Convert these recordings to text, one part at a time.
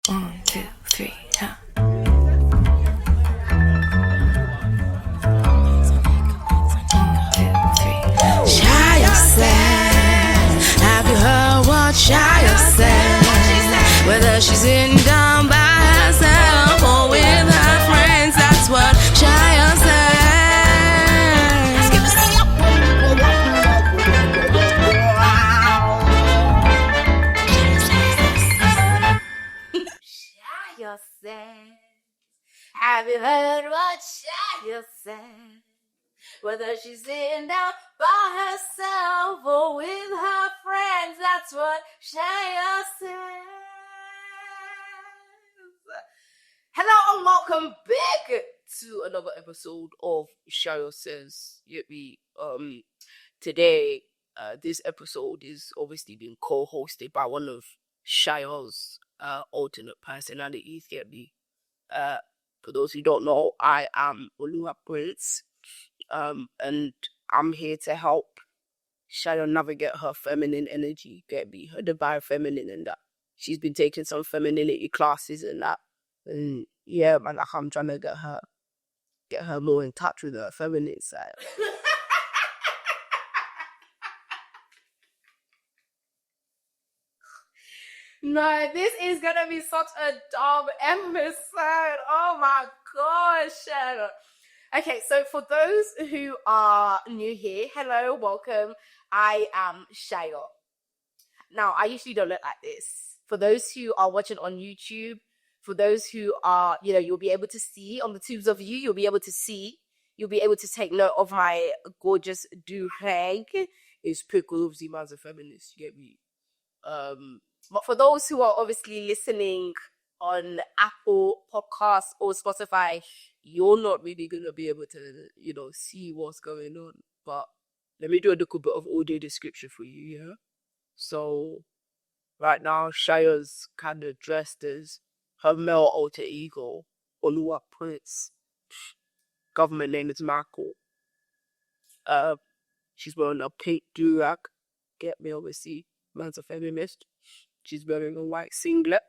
1, 2, 3, yeah. Sayo says, have you heard what Sayo says? Whether she's sitting down by herself or with her friends, that's what Sayo says. Sayo says, have you heard what Sayo says? Whether she's sitting down by herself or with her friends, that's what Sayo says. Hello and welcome back to another episode of Sayo Says. Today, this episode is obviously being co-hosted by one of Sayo's alternate personalities. For those who don't know, I am Oluwa Prince. And I'm here to help Sayo navigate her feminine energy, her divine feminine, and that she's been taking some femininity classes and that. And yeah, man, like I'm trying to get her more in touch with her feminine side. No, this is gonna be such a dumb episode. Oh my gosh, Shadow. Okay, so for those who are new here, hello, welcome. I am Sayo. Now, I usually don't look like this. For those who are watching on YouTube, for those who are, you'll be able to see on the TubesOfYou, you'll be able to take note of my gorgeous do-rag. It's pickle the man's a feminist, you get me? But for those who are obviously listening on Apple Podcasts or Spotify, you're not really going to be able to, see what's going on. But let me do a little bit of audio description for you, yeah? So, right now, Sayo's kind of dressed as her male alter ego, Oluwa Prince. Government name is Michael. She's wearing a pink do-rag. Get me, obviously. Man's a feminist. She's wearing a white singlet.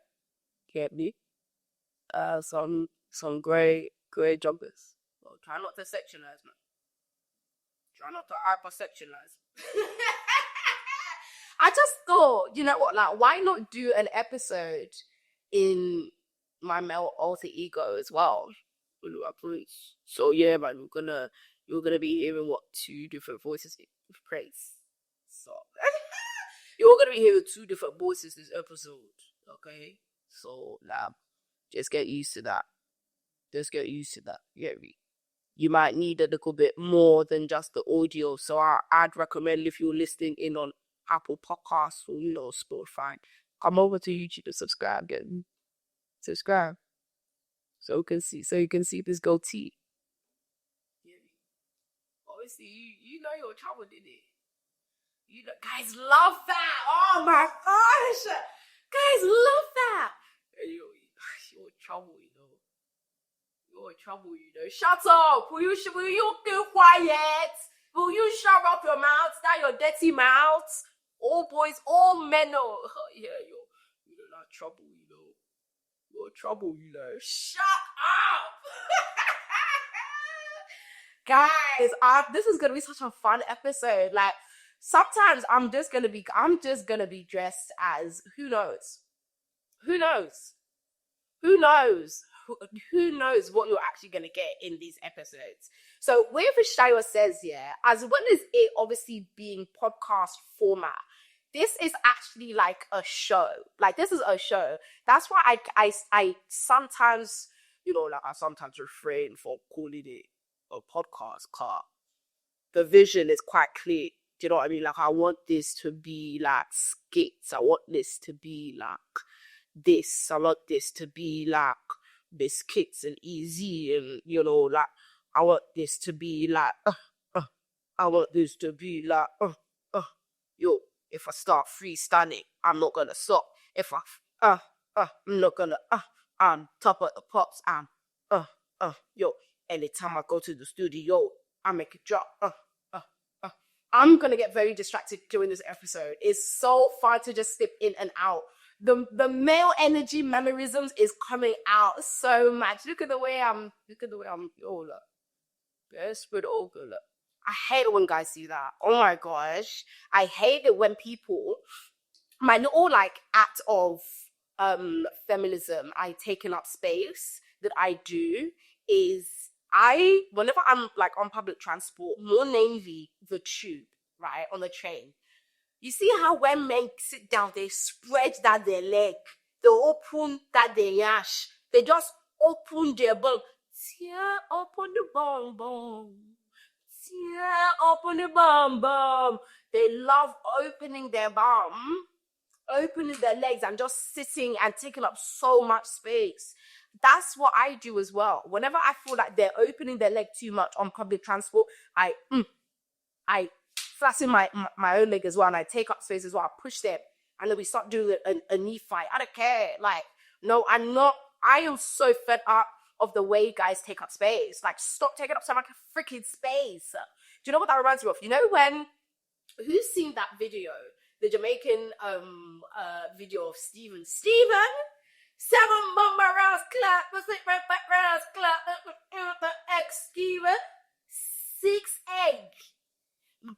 Get me? Some grey jumpers. Well, try not to sexualize, man. Try not to hyper-sexualize. I just thought, you know what, like, why not do an episode in my male alter ego as well? So yeah, man, you're gonna be hearing what two different voices of praise. So you're gonna be hearing two different voices this episode, okay? So just get used to that. You might need a little bit more than just the audio. So I'd recommend, if you're listening in on Apple Podcasts or Spotify, come over to YouTube to subscribe. Subscribe so you can see this goatee. Obviously, you know you're trouble, didn't it? Guys love that. Oh my gosh, guys love that. You're in trouble, You're in trouble, Shut up. Will you keep quiet? Will you shut up your mouth? That your dirty mouth. All boys, all men know. Yeah, you're not trouble, You're in trouble, Shut up. Guys, this is gonna be such a fun episode. Like, sometimes I'm just gonna be dressed as who knows what you're actually gonna get in these episodes. So with Sayo Says, as well as it obviously being podcast format, this is actually like a show. Like, this is a show. That's why I sometimes, I sometimes refrain from calling it a podcast car. The vision is quite clear. Do you know what I mean? Like, I want this to be like skits. I want this to be like this. I want this to be like biscuits and easy, and like, I want this to be like I want this to be like yo, if I start freestyling, I'm not gonna stop. If I'm not gonna I'm top of the pops, and yo, anytime I go to the studio, I make it drop. I'm gonna get very distracted during this episode. It's so fun to just slip in and out the male energy mannerisms is coming out so much. Look at the way I'm oh look. Desperate oh good look. I hate it when guys do that. Oh my gosh. I hate it when people, my little like act of feminism, I taking up space that I do is whenever I'm like on public transport, more namely the tube, right, on the train, you see how when men sit down, they spread that their leg, they open that their yash, they just open their bum, tear open the bum bum, tear open the bum bum. They love opening their bum, opening their legs and just sitting and taking up so much space. That's what I do as well. Whenever I feel like they're opening their leg too much on public transport, I flatten my own leg as well, and I take up space as well. I push them, and then we start doing a knee fight. I don't care. Like, no, I'm not. I am so fed up of the way guys take up space. Like, stop taking up so much freaking space. Do you know what that reminds me of? You know when? Who's seen that video? The Jamaican video of Steven. 7 mama rounds clap, the 6 back rounds clap, the X Steven. 6 egg.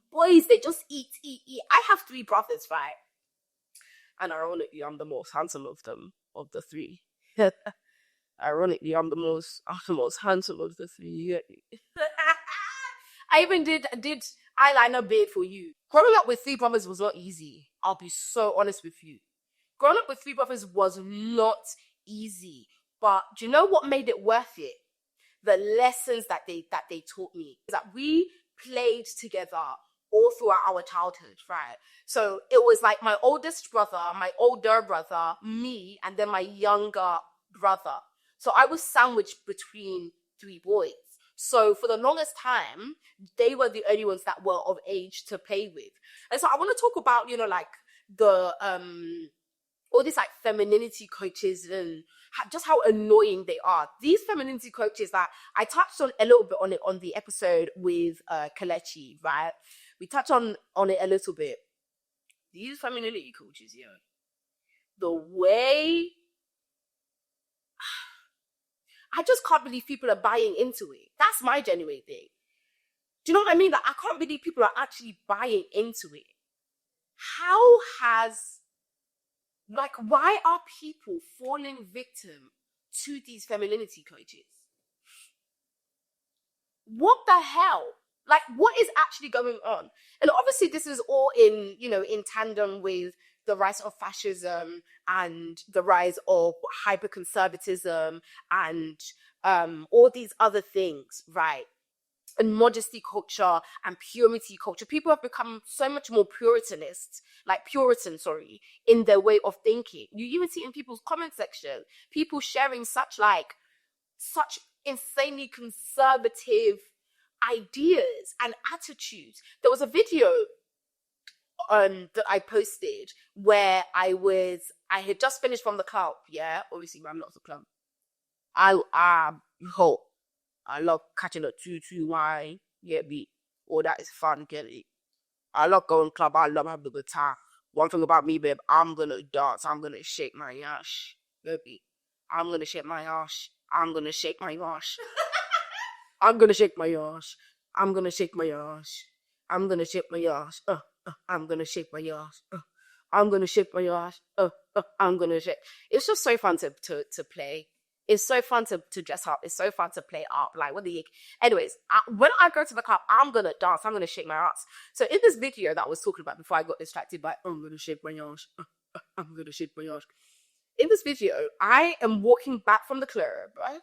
Boys, they just eat. I have 3 brothers, right? And ironically, I'm the most handsome of them, of the 3. Ironically, I'm the most handsome of the 3. I even did eyeliner beard for you. Growing up with 3 brothers was not easy. I'll be so honest with you. Growing up with 3 brothers was not easy. But do you know what made it worth it? The lessons that they taught me. That we played together all throughout our childhood, right? So it was like my oldest brother, my older brother, me, and then my younger brother. So I was sandwiched between 3 boys. So for the longest time, they were the only ones that were of age to play with. And so I want to talk about, like the all these like femininity coaches and just how annoying they are. These femininity coaches that I touched on a little bit on it on the episode with Kelechi, right? We touched on it a little bit. These femininity coaches, the way I just can't believe people are buying into it. That's my genuine thing. Do you know what I mean? Like, I can't believe people are actually buying into it. Why are people falling victim to these femininity coaches? What the hell? Like, what is actually going on? And obviously this is all in tandem with the rise of fascism and the rise of hyperconservatism and all these other things, right? And modesty culture and purity culture. People have become so much more Puritan, in their way of thinking. You even see in people's comment section, people sharing such insanely conservative ideas and attitudes. There was a video that I posted where I had just finished from the club. Yeah, obviously I'm not the club. I love catching a 2-2 wine, get me. Oh, that is fun, get it. I love going club. I love having a good time. One thing about me, babe, I'm gonna dance. I'm gonna shake my ass, baby. I'm gonna shake my ass. I'm gonna shake my ass. I'm gonna shake my ass. I'm gonna shake my ass. I'm gonna shake my ass. I'm gonna shake my ass. I'm gonna shake my ass. I'm gonna shake. It's just so fun to play. It's so fun to dress up. It's so fun to play up. Like, what the heck? Anyways, when I go to the club, I'm going to dance. I'm going to shake my ass. So in this video that I was talking about before I got distracted by, I'm going to shake my ass. I'm going to shake my ass. In this video, I am walking back from the club, right?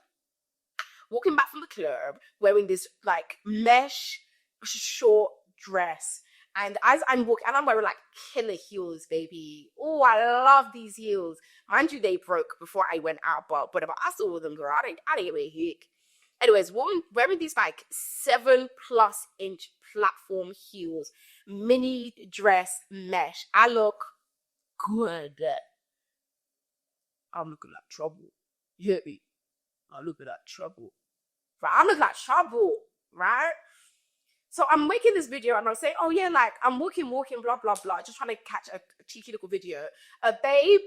Walking back from the club, wearing this like mesh short dress. And as I'm walking, and I'm wearing like killer heels, baby. Oh, I love these heels. Mind you, they broke before I went out, but I still wore them, girl. I didn't give a heck. Anyways, wearing these like 7+ inch platform heels, mini dress mesh. I look good. I'm looking like trouble. You hear me? I'm looking like trouble. Right? I'm looking like trouble, right? So I'm making this video and I'm saying, oh yeah, like I'm walking, blah, blah, blah. Just trying to catch a cheeky little video. A babe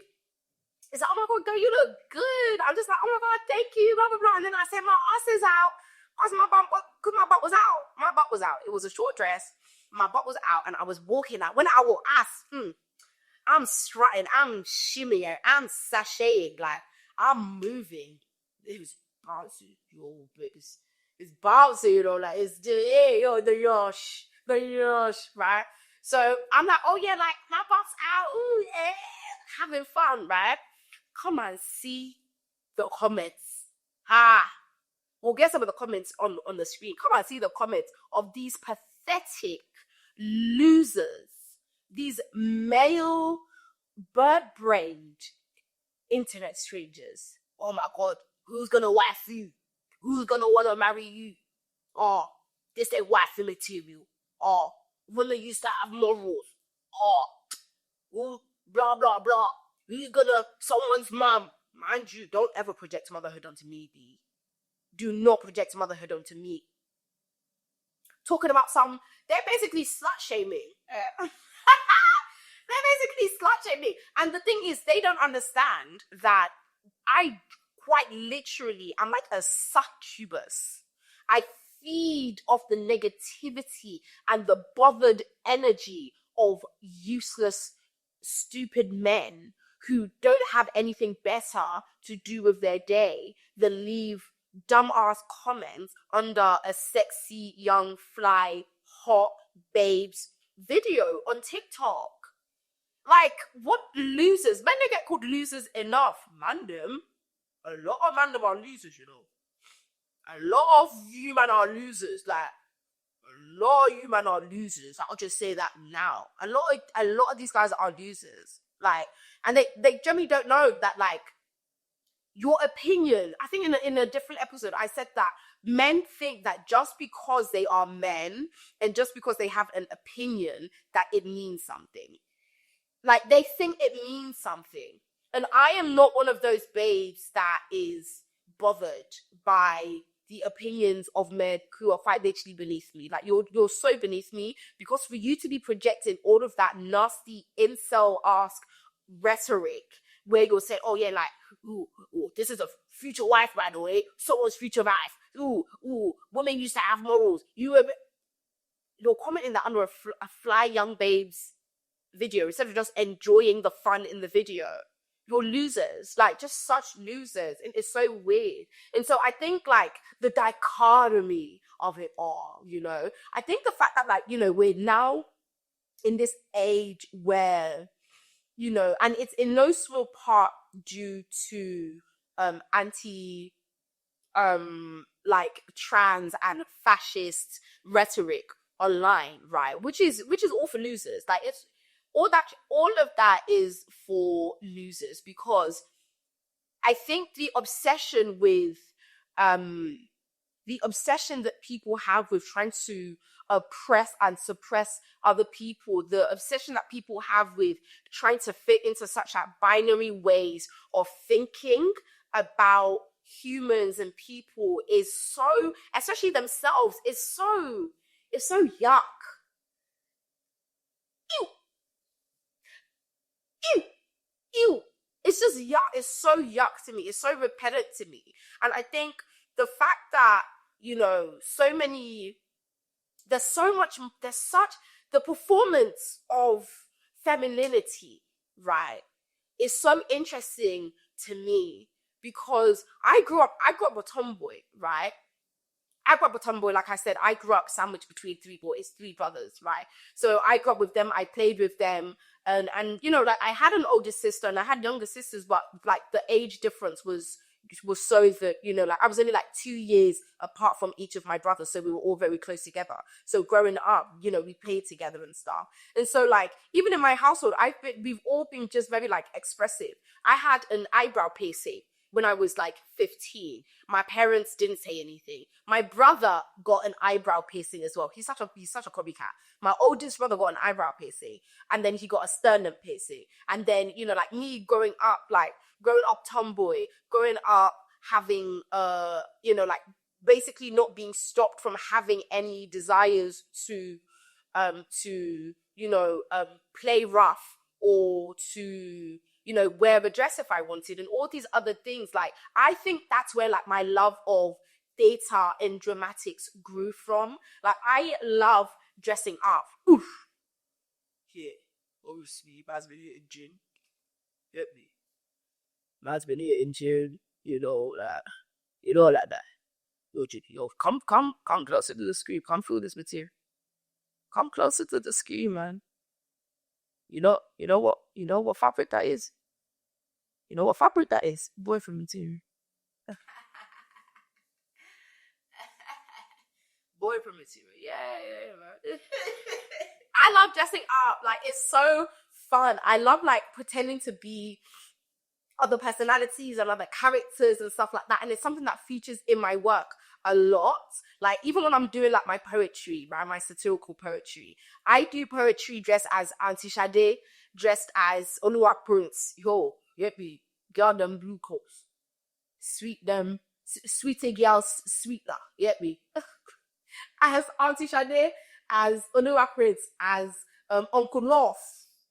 It's like, oh my God, girl, you look good. I'm just like, oh my God, thank you, blah, blah, blah. And then I said, my ass is out. Because my butt was out. My butt was out. It was a short dress. My butt was out and I was walking out. When I walk ass, I'm strutting, I'm shimmying, I'm sashaying, like, I'm moving. It was bouncy, yo, but it's bouncy, you know, like, it's the, yeah, yo, the yosh, right? So I'm like, oh yeah, like, my butt's out, ooh, yeah, having fun, right? Come and see the comments. We'll get some of the comments on the screen. Come and see the comments of these pathetic losers, these male bird-brained internet strangers. Oh my God, who's gonna wife you? Who's gonna wanna marry you? Oh, this ain't wifey material. Oh, women used to have morals. Oh, blah blah blah. Who's gonna someone's mom? Mind you, don't ever project motherhood onto me, B. Do not project motherhood onto me. Talking about they're basically slut shaming. They're basically slut shaming. And the thing is, they don't understand that I quite literally, I'm like a succubus. I feed off the negativity and the bothered energy of useless, stupid men who don't have anything better to do with their day than leave dumbass comments under a sexy, young, fly, hot babes video on TikTok. Like, what losers? Men don't get called losers enough. Mandem. A lot of mandem are losers, you know. A lot of you man are losers. Like, a lot of you man are losers. I'll just say that now. A lot of these guys are losers. Like, and they generally don't know that, like, your opinion, I think in a different episode, I said that men think that just because they are men and just because they have an opinion, that it means something. Like, they think it means something. And I am not one of those babes that is bothered by the opinions of men who are quite literally beneath me. Like, you're so beneath me, because for you to be projecting all of that nasty incel-ask rhetoric where you'll say, oh yeah, like, ooh, this is a future wife, by the way, someone's future wife, women used to have morals, you're commenting that under a fly young babe's video instead of just enjoying the fun in the video. You're losers, like, just such losers, and it's so weird. And so I think, like, the dichotomy of it all, you know, I think the fact that, like, you know, we're now in this age where, you know, and it's in no small part due to anti like trans and fascist rhetoric online, right? Which is all for losers. Like, it's all of that is for losers, because I think the obsession that people have with trying to oppress and suppress other people, the obsession that people have with trying to fit into such like binary ways of thinking about humans and people is so, especially themselves, is so yuck. Ew. It's just yuck. It's so yuck to me. It's so repellent to me. And I think the fact that, you know, the performance of femininity, right, is so interesting to me, because I grew up a tomboy, right? I grew up a tomboy, like I said. I grew up sandwiched between three brothers, right? So I grew up with them, I played with them, and you know, like, I had an older sister and I had younger sisters, but like the age difference was so that, you know, like, I was only like 2 years apart from each of my brothers, so we were all very close together. So growing up, you know, we played together and stuff. And so, like, even in my household, we've all been just very, like, expressive. I had an eyebrow piercing when I was like 15. My parents didn't say anything. My brother got an eyebrow piercing as well. He's such a copycat. My oldest brother got an eyebrow piercing, and then he got a sternum piercing. And then, you know, like, me growing up tomboy, growing up having you know, like, basically not being stopped from having any desires to you know, play rough or to wear a dress if I wanted, and all these other things. Like, I think that's where like my love of theater and dramatics grew from. Like, I love dressing up. Oof. Yeah. Obviously, man's been eating gin. Get me? Man's been eating gin, like that. Yo, come closer to the screen. Come through this material. Come closer to the screen, man. You know what fabric that is? You know what fabric that is? Boyfriend material. Boyfriend material. Yeah, man. I love dressing up. Like, it's so fun. I love like pretending to be other personalities and other characters and stuff like that. And it's something that features in my work a lot. Like, even when I'm doing like my poetry, right, my satirical poetry, I do poetry dressed as Auntie Sade, dressed as Oluwa Prince. Yo, yippee, girl them blue coats. Sweet them, sweetie girls, sweet lah, yippee. As Auntie Sade, as Oluwa Prince, as Uncle Love,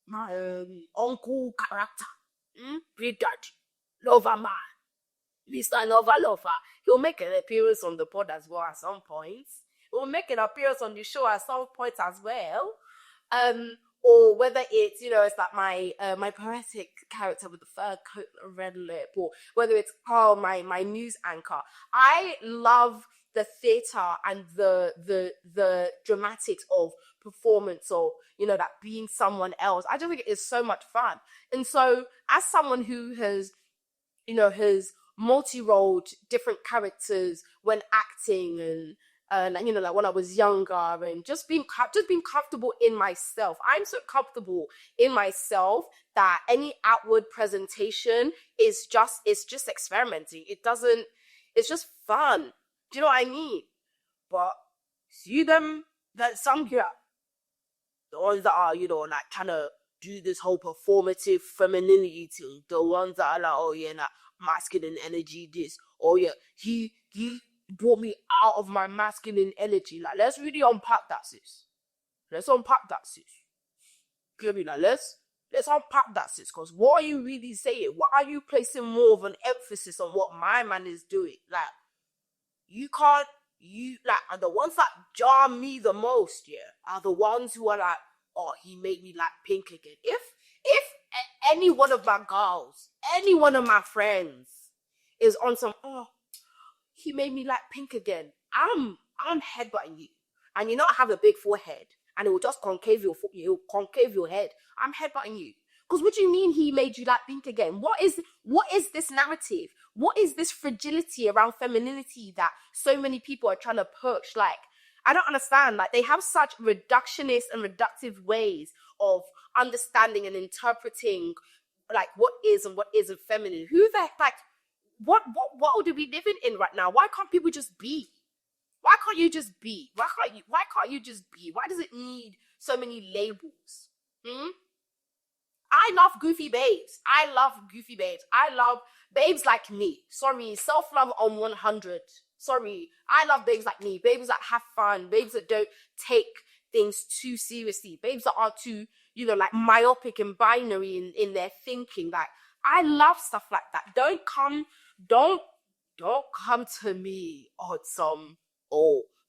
my uncle character. Big Daddy, Lover Man, Mr. Lover. He'll make an appearance on the pod as well at some point. He'll make an appearance on the show at some point as well. Or whether it's, it's like my poetic character with the fur coat and red lip, or whether it's Carl, my news anchor. I love the theater and the dramatics of performance, or that being someone else. I just think it is so much fun. And so, as someone who has multi-rolled different characters when acting, and like when I was younger, and just being comfortable in myself. I'm so comfortable in myself that any outward presentation is just experimenting. It's just fun. Do you know what I mean? But see them, that some here, the ones that are, like trying to do this whole performative femininity thing, the ones that are like, oh yeah, nah, masculine energy, this, oh yeah, he brought me out of my masculine energy. Like, let's really unpack that, sis. Let's unpack that, sis. Give me, like, let's unpack that, sis. Because what are you really saying? Why are you placing more of an emphasis on what my man is doing? Like, and the ones that jar me the most, yeah, are the ones who are like, oh, he made me like pink again. If any one of my girls, any one of my friends is on some, oh, he made me like pink again, I'm headbutting you. And I have a big forehead, and it will just concave your head. I'm headbutting you. Because what do you mean he made you like pink again? What is this narrative? What is this fragility around femininity that so many people are trying to push? Like, I don't understand. Like, they have such reductionist and reductive ways of understanding and interpreting like what is and what isn't feminine. What world are we living in right now? Why can't people just be? Why can't you just be? Why can't you just be? Why does it need so many labels? I love goofy babes. I love babes like me. Sorry, self-love on 100. Sorry, I love babes like me. Babes that have fun. Babes that don't take things too seriously. Babes that aren't too, like myopic and binary in their thinking. Like, I love stuff like that. Don't come to me on some,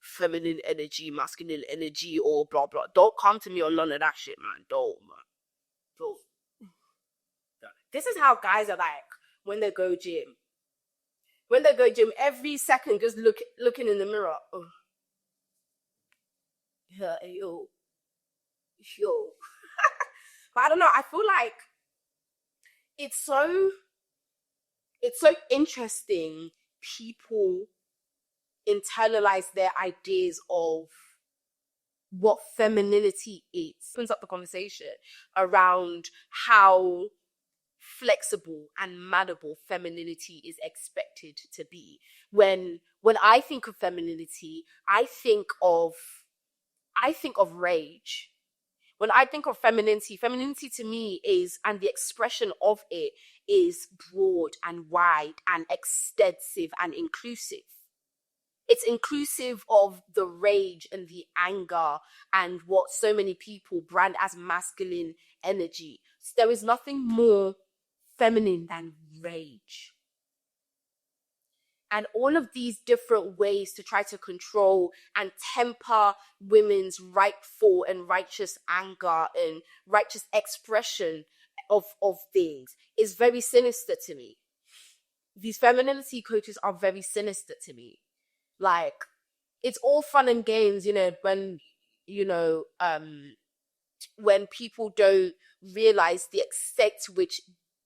feminine energy, masculine energy, or blah, blah. Don't come to me on none of that shit, man. Don't. This is how guys are like when they go gym. When they go gym, every second just looking in the mirror. Oh. Yeah, yo. But I don't know. I feel like it's so interesting. People internalize their ideas of what femininity is. Opens up the conversation around how flexible and malleable femininity is expected to be. When I think of femininity, I think of rage. When I think of femininity to me is, and the expression of it is broad and wide and extensive and inclusive. It's inclusive of the rage and the anger and what so many people brand as masculine energy. So there is nothing more feminine than rage. And all of these different ways to try to control and temper women's rightful and righteous anger and righteous expression of things is very sinister to me. These femininity coaches are very sinister to me. Like, it's all fun and games, when, when people don't realize the extent to which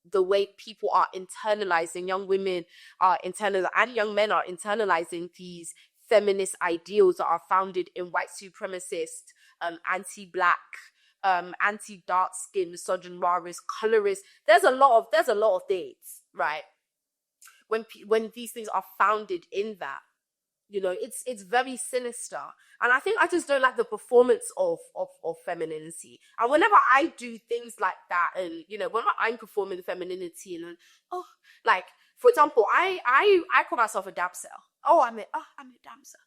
the way people are internalizing, young women are internalizing, and young men are internalizing these feminist ideals that are founded in white supremacist, anti-black, anti-dark skin, misogynist, colorist. There's a lot of things, right? When these things are founded in that, it's very sinister. And I think I just don't like the performance of femininity. And whenever I do things like that, and whenever I'm performing femininity, and like, for example, I call myself a damsel. I'm a damsel.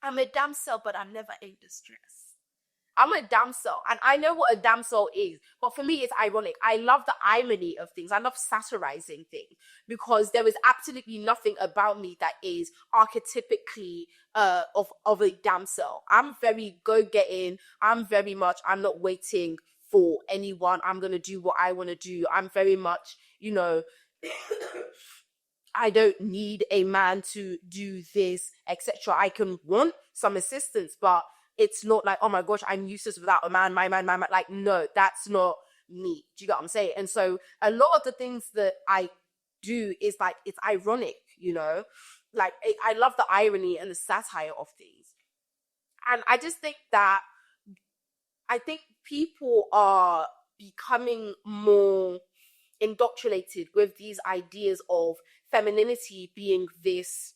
I'm a damsel, but I'm never in distress. I'm a damsel, and I know what a damsel is. But for me, it's ironic. I love the irony of things. I love satirizing things, because there is absolutely nothing about me that is archetypically of a damsel. I'm very go-getting. I'm not waiting for anyone. I'm going to do what I want to do. I'm very much, I don't need a man to do this, etc. I can want some assistance, but it's not like, oh my gosh, I'm useless without a man, my man. Like, no, that's not me. Do you get what I'm saying? And so a lot of the things that I do is like, it's ironic, like I love the irony and the satire of things. And I just think that people are becoming more indoctrinated with these ideas of femininity being this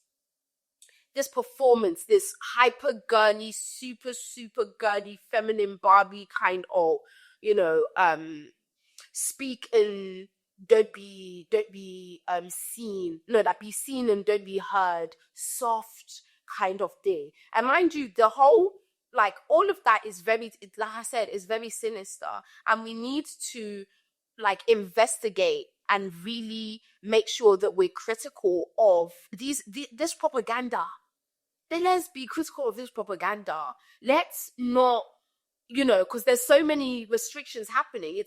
performance, this hyper gurney, super gurney, feminine Barbie kind of, speak and don't be seen. No, that be seen and don't be heard, soft kind of thing. And mind you, the whole, like, all of that is very, like I said, is very sinister. And we need to, like, investigate and really make sure that we're critical of this propaganda. Then let's be critical of this propaganda. Let's not, because there's so many restrictions happening.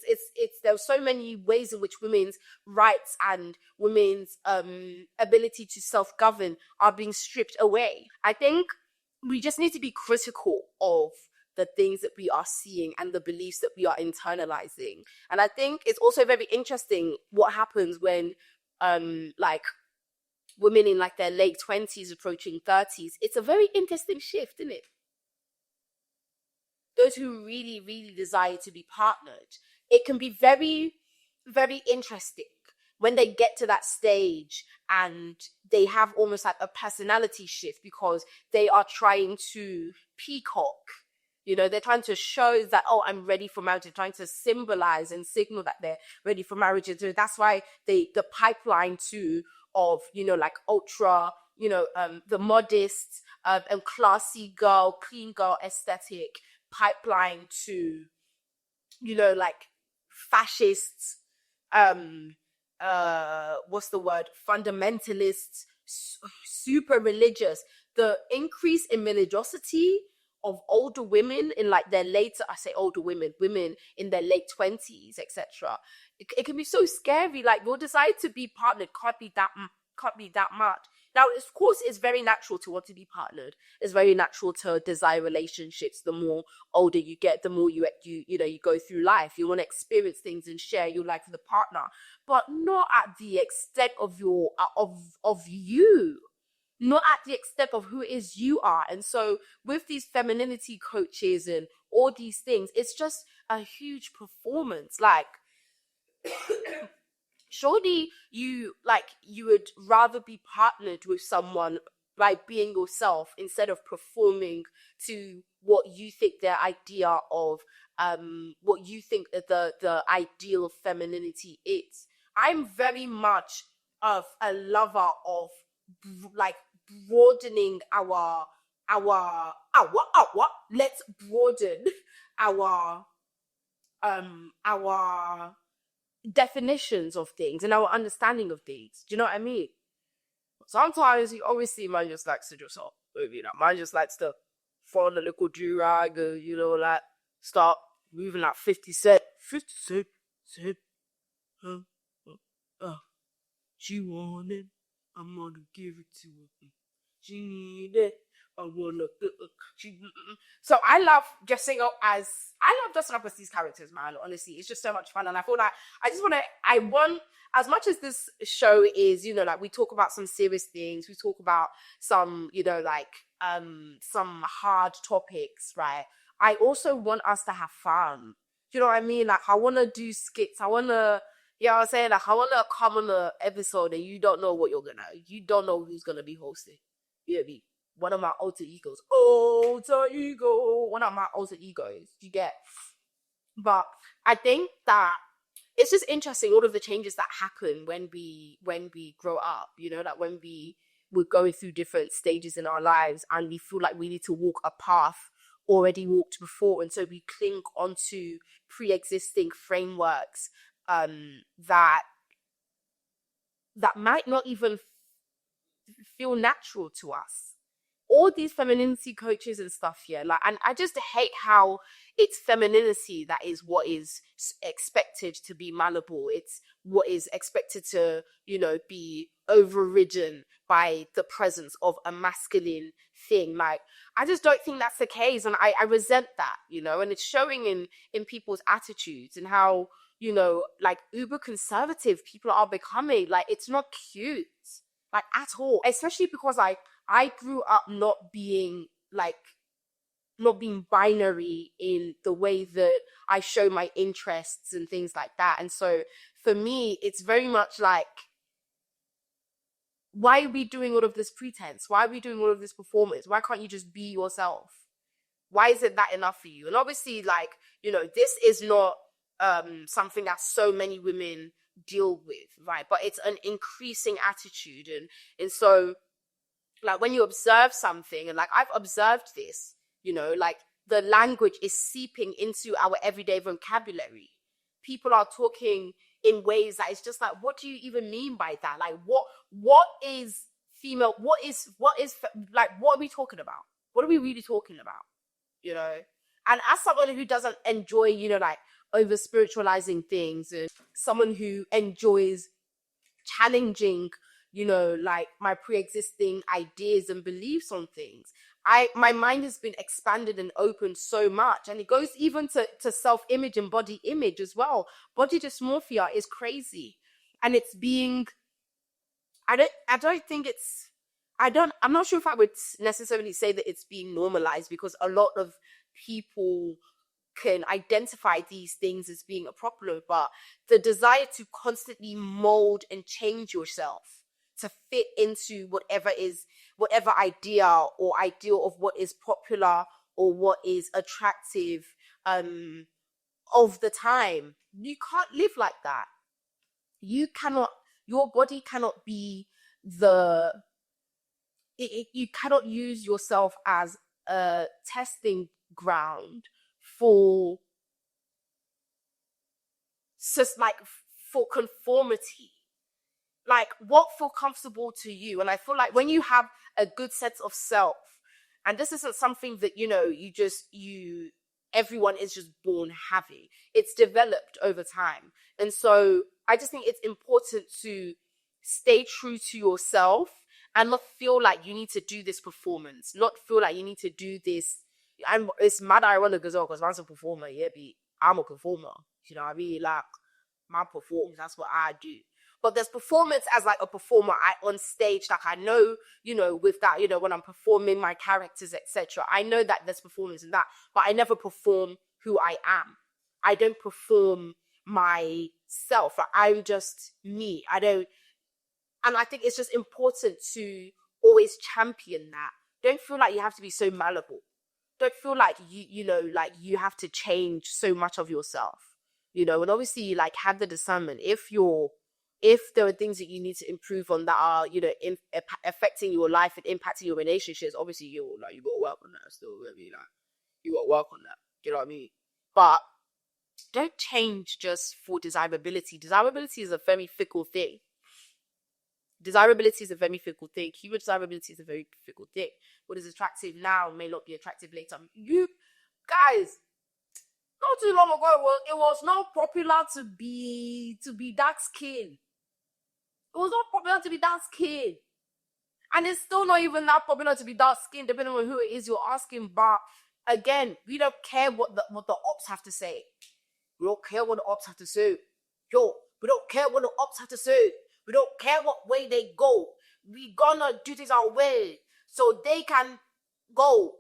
There's so many ways in which women's rights and women's ability to self-govern are being stripped away. I think we just need to be critical of the things that we are seeing and the beliefs that we are internalizing. And I think it's also very interesting what happens when like women in like their late 20s approaching 30s. It's a very interesting shift, isn't it? Those who really, really desire to be partnered, it can be very, very interesting when they get to that stage and they have almost like a personality shift, because they are trying to peacock. They're trying to show that, oh, I'm ready for marriage. They're trying to symbolize and signal that they're ready for marriage. And so that's why the pipeline too of, like ultra, the modest and classy girl, clean girl aesthetic pipeline to, like fascists, what's the word? Fundamentalists, super religious. The increase in religiosity of older women in like their later, I say older women in their late 20s, etc. It can be so scary. Like, your desire to be partnered can't be that much. Now, of course, it's very natural to want to be partnered. It's very natural to desire relationships. The more older you get, the more you go through life. You want to experience things and share your life with a partner, but not at the extent of your of you. Not at the extent of who it is you are. And so with these femininity coaches and all these things, it's just a huge performance. Like, surely you would rather be partnered with someone by being yourself instead of performing to what you think their idea of what you think the ideal of femininity is. I'm very much of a lover of like broadening our let's broaden our definitions of things and our understanding of things. Do you know what I mean? Sometimes you always see man just likes to just man just likes to throw on a little do-rag, like start moving like 50 Cent. 50 Cent said, she want it, I'm gonna give it to her. She need it, I wanna So I love dressing up as these characters, man. Honestly, it's just so much fun, and I feel like I want, as much as this show is, like we talk about some serious things, we talk about some, some hard topics, right? I also want us to have fun. Do you know what I mean? Like, I want to do skits. I want to, I'm saying? Like, I want to come on an episode and you don't know you don't know who's going to be hosting. You know me? One of my alter egos. One of my alter egos. You get? But I think that it's just interesting, all of the changes that happen when we grow up, like when we're going through different stages in our lives and we feel like we need to walk a path already walked before, and so we cling onto pre-existing frameworks that might not even feel natural to us. All these femininity coaches and stuff, and I just hate how it's femininity that is what is expected to be malleable. It's what is expected to, be overridden by the presence of a masculine thing. Like, I just don't think that's the case, and I resent that, and it's showing in people's attitudes and how, like, uber conservative people are becoming. Like, it's not cute, like, at all, especially because I grew up not being binary in the way that I show my interests and things like that. And so for me, it's very much like, why are we doing all of this pretense? Why are we doing all of this performance? Why can't you just be yourself? Why isn't that enough for you? And obviously, like, this is not something that so many women deal with, right? But it's an increasing attitude. And so, like, when you observe something, and like I've observed this, like the language is seeping into our everyday vocabulary. People are talking in ways that it's just like, what do you even mean by that? Like, what is female? What is like, what are we talking about? What are we really talking about? And as someone who doesn't enjoy, like over spiritualizing things, and someone who enjoys challenging, like my pre-existing ideas and beliefs on things, my mind has been expanded and opened so much. And it goes even to self-image and body image as well. Body dysmorphia is crazy, and it's being, I'm not sure if I would necessarily say that it's being normalized, because a lot of people can identify these things as being a problem, but the desire to constantly mold and change yourself to fit into whatever idea or ideal of what is popular or what is attractive of the time, you can't live like that. Your body cannot be you cannot use yourself as a testing ground for for conformity. Like, what feel comfortable to you? And I feel like when you have a good sense of self, and this isn't something that everyone is just born having, it's developed over time. And so I just think it's important to stay true to yourself and not feel like you need to do this performance, not feel like you need to do this. It's mad ironic as well, because I'm a performer, I'm a performer. You know what I mean? Like, my performance, that's what I do. But there's performance as like a performer on stage. Like, I know, with that, when I'm performing my characters, etc., I know that there's performance in that, but I never perform who I am. I don't perform myself. Like, I'm just me. And I think it's just important to always champion that. Don't feel like you have to be so malleable. Don't feel like like you have to change so much of yourself, and obviously, like, have the discernment. If there are things that you need to improve on that are, affecting your life and impacting your relationships, obviously you got to work on that still. You got to work on that. You know what I mean? But don't change just for desirability. Desirability is a very fickle thing. Desirability is a very fickle thing. Human desirability is a very fickle thing. What is attractive now may not be attractive later. You guys, not too long ago, it was not popular to be dark skinned. It was not popular to be dark skinned. And it's still not even that popular to be dark skinned, depending on who it is you're asking. But again, we don't care what the ops have to say. We don't care what the ops have to say. Yo, we don't care what the ops have to say. We don't care what way they go. We gonna do this our way so they can go.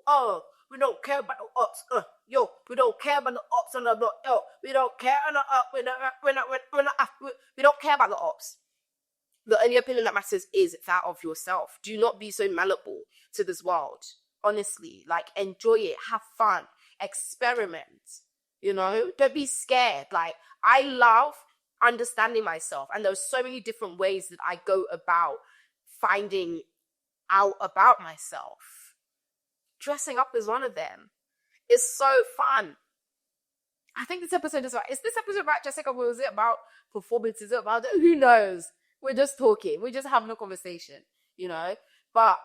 We don't care about the ops. Yo, we don't care about the ops on the block. Yo, we don't care on the up. We don't care about the ops. The only opinion that matters is that of yourself. Do not be so malleable to this world. Honestly, like, enjoy it, have fun, experiment. You know, don't be scared. Like, I love understanding myself, and there's so many different ways that I go about finding out about myself. Dressing up is one of them. It's so fun. I think this episode is about, is this episode about Jessica? Was it about performance? Is it about, who knows? We're just talking. We're just having a conversation, you know? But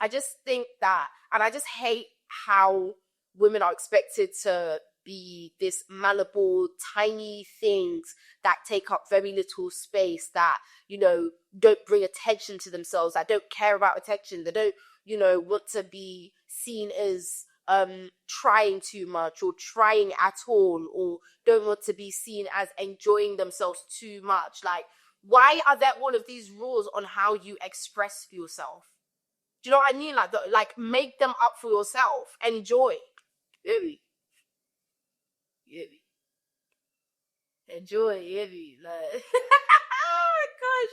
I just think that, and I just hate how women are expected to be this malleable, tiny things that take up very little space, that, you know, don't bring attention to themselves, that don't care about attention, that don't, you know, want to be seen as trying too much or trying at all, or don't want to be seen as enjoying themselves too much. Like, why are there all of these rules on how you express yourself? Do you know what I mean? Like, make them up for yourself. Enjoy. Really. Enjoy. Really. Like, oh my gosh.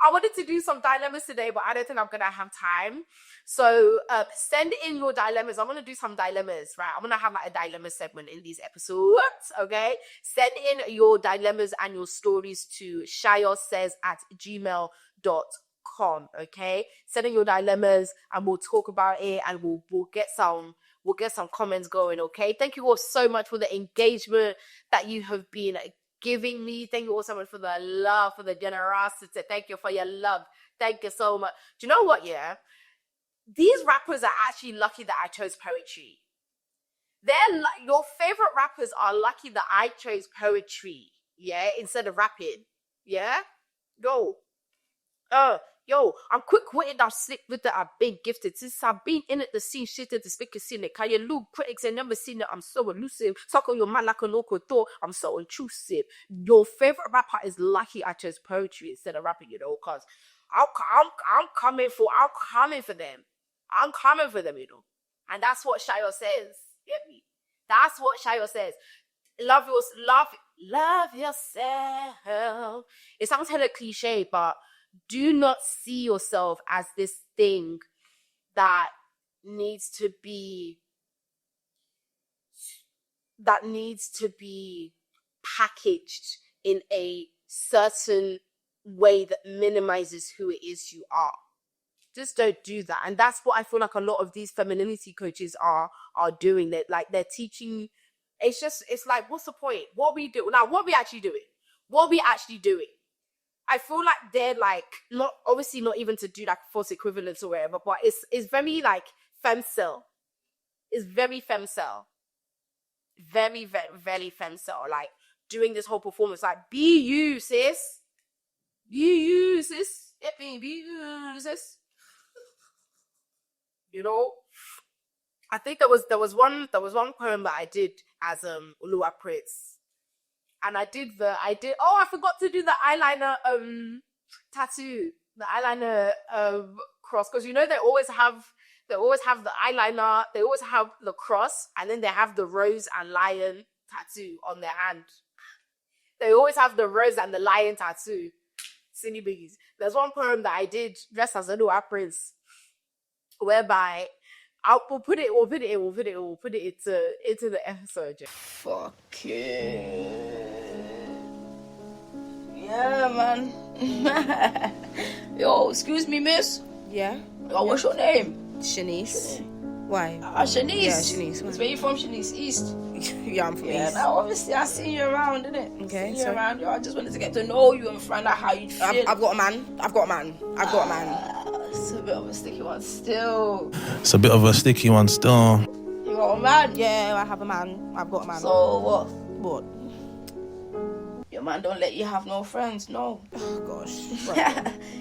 I wanted to do some dilemmas today, but I don't think I'm going to have time. So send in your dilemmas. I'm going to do some dilemmas, right? I'm going to have like a dilemma segment in these episodes, okay? Send in your dilemmas and your stories to sayosays@gmail.com, okay? Send in your dilemmas and we'll talk about it, and we'll get some comments going, okay? Thank you all so much for the engagement that you have been giving me. Thank you all so much for the love, for the generosity. Thank you for your love. Thank you so much. Do you know what, yeah? These rappers are actually lucky that I chose poetry. Your favorite rappers are lucky that I chose poetry, yeah, instead of rapping, yeah? Yo, I'm quick-witted, I'm slick-witted, I've been gifted. Since I've been in it, the scene shitted, the speaker seen it. Can you look critics and never seen it? I'm so elusive. Talk on your man like an awkward thought. I'm so intrusive. Your favorite rapper is lucky I chose poetry instead of rapping, you know, because I'm coming for them. I'm coming for them, you know. And that's what Sayo says. Get me? That's what Sayo says. Love yourself. It sounds hella cliche, but do not see yourself as this thing that needs to be packaged in a certain way that minimizes who it is you are. Just don't do that. And that's what I feel like a lot of these femininity coaches are doing. They're teaching. It's like, what's the point? What we do now? What we actually doing? I feel like they're like, not even to do like false equivalence or whatever, but it's very like femcel. It's very femcel. Very, very, very femcel. Like, doing this whole performance, like, be you, sis. Be you, sis. Be you, sis. You know? I think there was one poem that I did as Oluwa Prince. And I forgot to do the eyeliner tattoo, the eyeliner cross, because you know they always have the eyeliner, they always have the cross, and then they have the rose and lion tattoo on their hand. They always have the rose and the lion tattoo. Silly biggies. There's one poem that I did dressed as a Oluwa Prince, whereby we'll put it into the episode. Fuck it. Yeah, man. Yo, excuse me, miss. Yeah. Yo, what's your name? Shanice. Why? Shanice. Yeah, Shanice. Where you from, Shanice? East. Yeah, I'm from Yeah, East. now obviously I see you around, innit? Okay, See you so- around. Yo, I just wanted to get to know you and find out how you feel. I've got a man. It's a bit of a sticky one still. It's a bit of a sticky one still. You got a man? Yeah, I have a man. I've got a man. So what? What? Your man don't let you have no friends, no. Oh, gosh.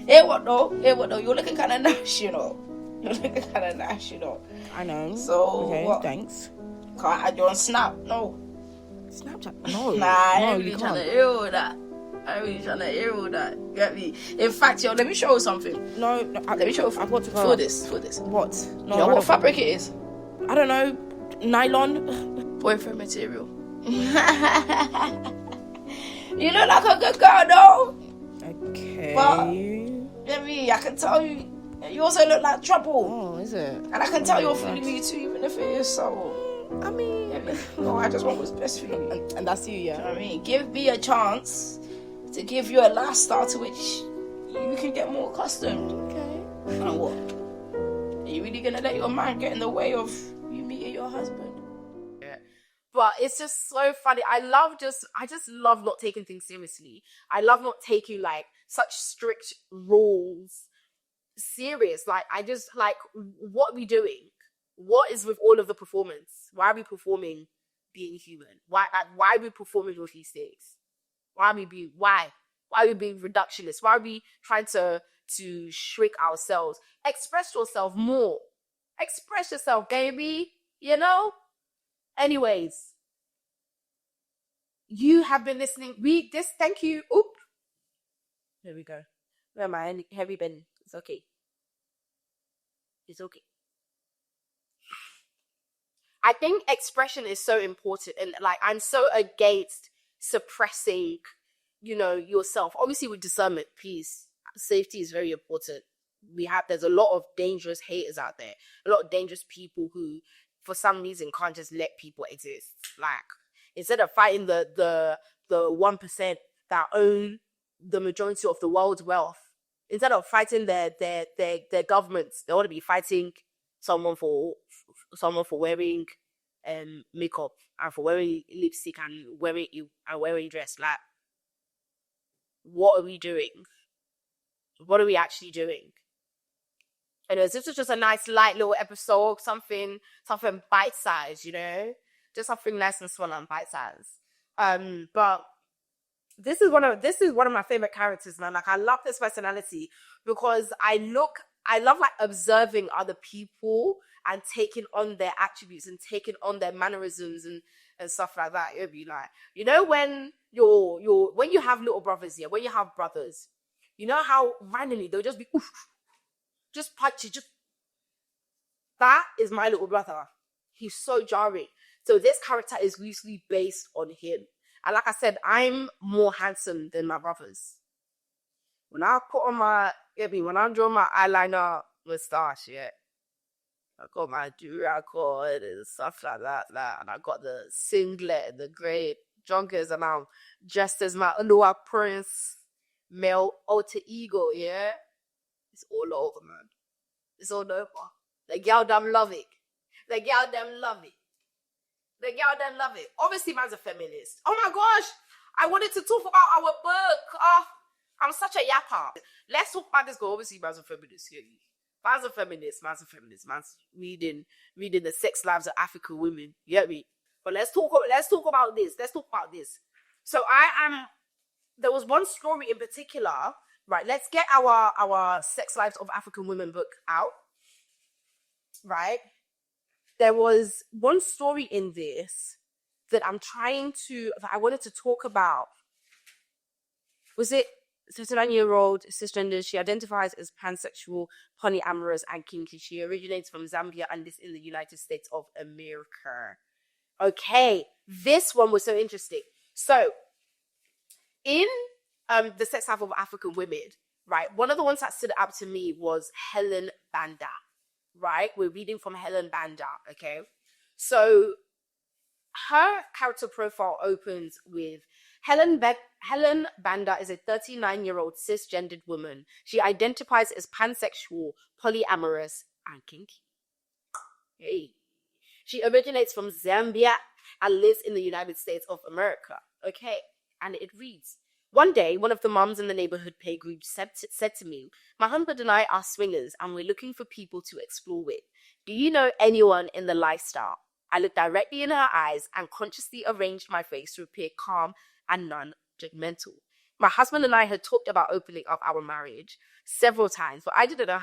Hey, what though? You're looking kind of nice, you know. I know. So, okay, what? Thanks. Can't add you on Snap, no. Snapchat? No. Nah, I no, ain't you really trying to can't. hear all that. Get me? In fact, yo, let me show you something. No, Let me show you. I've got to go. For this. What? No, You know I what don't- fabric it is? I don't know. Nylon? Boyfriend material. You look like a good girl, though. Okay. But- Get me? I can tell you. You also look like trouble. Oh, is it? And I can tell you're feeling me too, even if it is so. I mean... Get me? No, I just want what's best for you. And that's you, You know yeah? what I mean? Give me a chance to give you a lifestyle to which you can get more accustomed. Okay. And what? Are you really gonna let your man get in the way of you meeting your husband? But it's just so funny. I just love not taking things seriously. I love not taking like such strict rules serious. Like I just like, what are we doing? What is with all of the performance? Why are we performing being human? Why are we performing with these things? Why are we being reductionist? Why are we trying to shrink ourselves? Express yourself more. Express yourself, baby. You know? Anyways, you have been listening. Thank you. Oop. There we go. Where am I? Have you been? It's okay. It's okay. I think expression is so important, and like I'm so against suppressing, yourself. Obviously, with discernment, peace, safety is very important. There's a lot of dangerous haters out there, a lot of dangerous people who, for some reason, can't just let people exist. Like instead of fighting the 1% that own the majority of the world's wealth, instead of fighting their governments, they want to be fighting someone for wearing makeup and for wearing lipstick and wearing dress. Like, what are we doing? What are we actually doing? Anyways, this was just a nice light little episode, something bite-sized, just something nice and small and bite-sized. But this is one of my favorite characters, man. Like I love this personality because I love like observing other people and taking on their attributes and taking on their mannerisms and stuff like that. It'll be like, when when you have little brothers, when you have brothers, you know how randomly they'll just be oof, just punch you, that is my little brother. He's so jarring. So this character is loosely based on him. And like I said, I'm more handsome than my brothers. When I draw my eyeliner, moustache, I got my do-rag cord and stuff like that, and I got the singlet and the great joggers, and I'm dressed as my underwear prince, male alter ego, It's all over, man. It's all over. The girl them love it. Obviously, man's a feminist. Oh my gosh, I wanted to talk about our book. Oh, I'm such a yapper. Let's talk about this girl. Obviously, man's a feminist. Man's a feminist. Man's reading the sex lives of African women. You get me? But let's talk about this. So there was one story in particular, right? Let's get our sex lives of African women book out, right? There was one story in this that I wanted to talk about. Was it 39-year-old cisgender? She identifies as pansexual, polyamorous, and kinky. She originates from Zambia and is in the United States of America. Okay, this one was so interesting. So, in the sex life of African women, right, one of the ones that stood out to me was Helen Banda, right? We're reading from Helen Banda, okay? So, her character profile opens with Helen Banda is a 39-year-old cisgendered woman. She identifies as pansexual, polyamorous, and kinky. Hey. She originates from Zambia and lives in the United States of America. Okay. And it reads, one day, one of the moms in the neighborhood play group said to me, my husband and I are swingers and we're looking for people to explore with. Do you know anyone in the lifestyle? I looked directly in her eyes and consciously arranged my face to appear calm and non-judgmental. My husband and I had talked about opening up our marriage several times, but I didn't know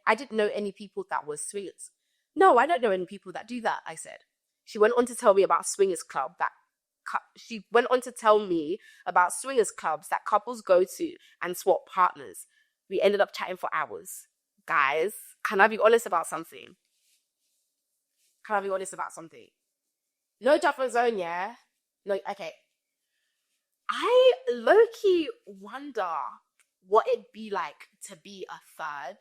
I didn't know any people that were swingers. No, I don't know any people that do that, I said. She went on to tell me about swingers clubs that couples go to and swap partners. We ended up chatting for hours. Guys, can I be honest about something? No jumper zone, yeah? No, okay. I low-key wonder what it'd be like to be a third.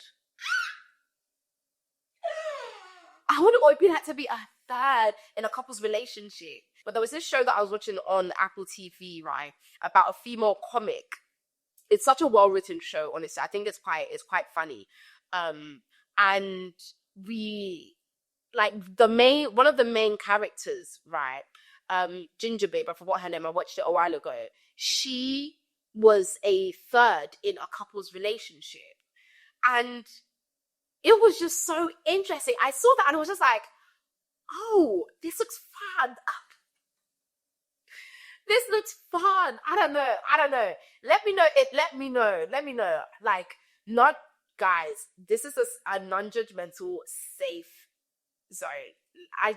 I wonder what it'd be like to be a third in a couple's relationship. But there was this show that I was watching on Apple TV, right, about a female comic. It's such a well-written show, honestly. I think it's quite funny. And we, like, one of the main characters, right, Ginger Babe, I forgot her name, I watched it a while ago. She was a third in a couple's relationship. And it was just so interesting. I saw that and I was just like, oh, this looks fun. This looks fun. I don't know. Let me know. Like, not, guys, this is a non-judgmental, safe zone. I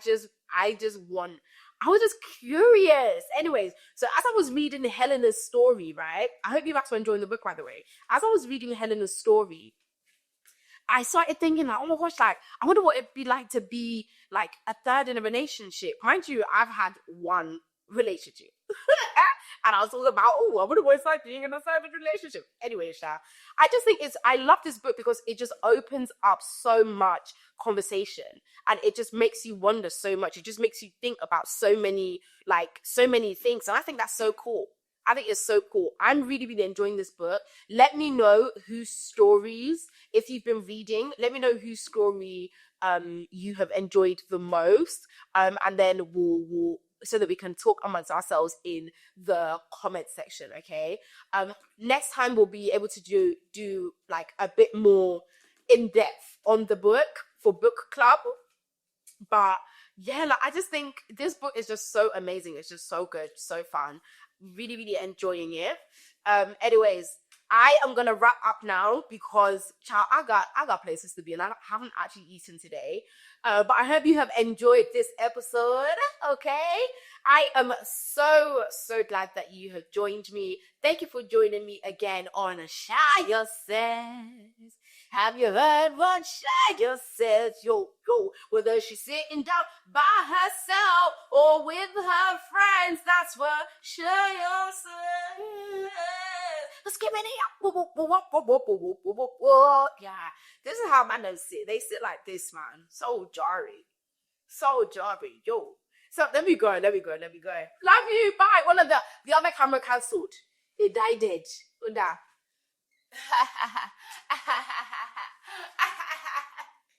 was just curious. Anyways, so as I was reading Helena's story, right? I hope you guys were enjoying the book, by the way. As I was reading Helena's story, I started thinking, like, oh my gosh, like, I wonder what it'd be like to be, like, a third in a relationship. Mind you, I've had one relationship. And I was talking about, oh, I wonder what it's like being in a third relationship. Anyway, I just think I love this book because it just opens up so much conversation and it just makes you wonder so much. It just makes you think about so many things. And I think that's so cool. I think it's so cool. I'm really, really enjoying this book. Let me know whose stories, if you've been reading, let me know whose story you have enjoyed the most. And then we'll so that we can talk amongst ourselves in the comment section, okay? Next time we'll be able to do like a bit more in-depth on the book for book club. But yeah, like, I just think this book is just so amazing. It's just so good, so fun. Really, really enjoying it. Anyways, I am gonna wrap up now because, child, I got places to be and I haven't actually eaten today. But I hope you have enjoyed this episode. Okay, I am so glad that you have joined me. Thank you for joining me again on Sayo Says. Have you heard what Sayo says? Yo, whether she's sitting down by herself or with her friends, that's what Sayo says. Let's give it up. Yeah, this is how my nose sit. They sit like this, man. So jarring. Yo. So let me go. Love you. Bye. One of the other camera cancelled. It died dead.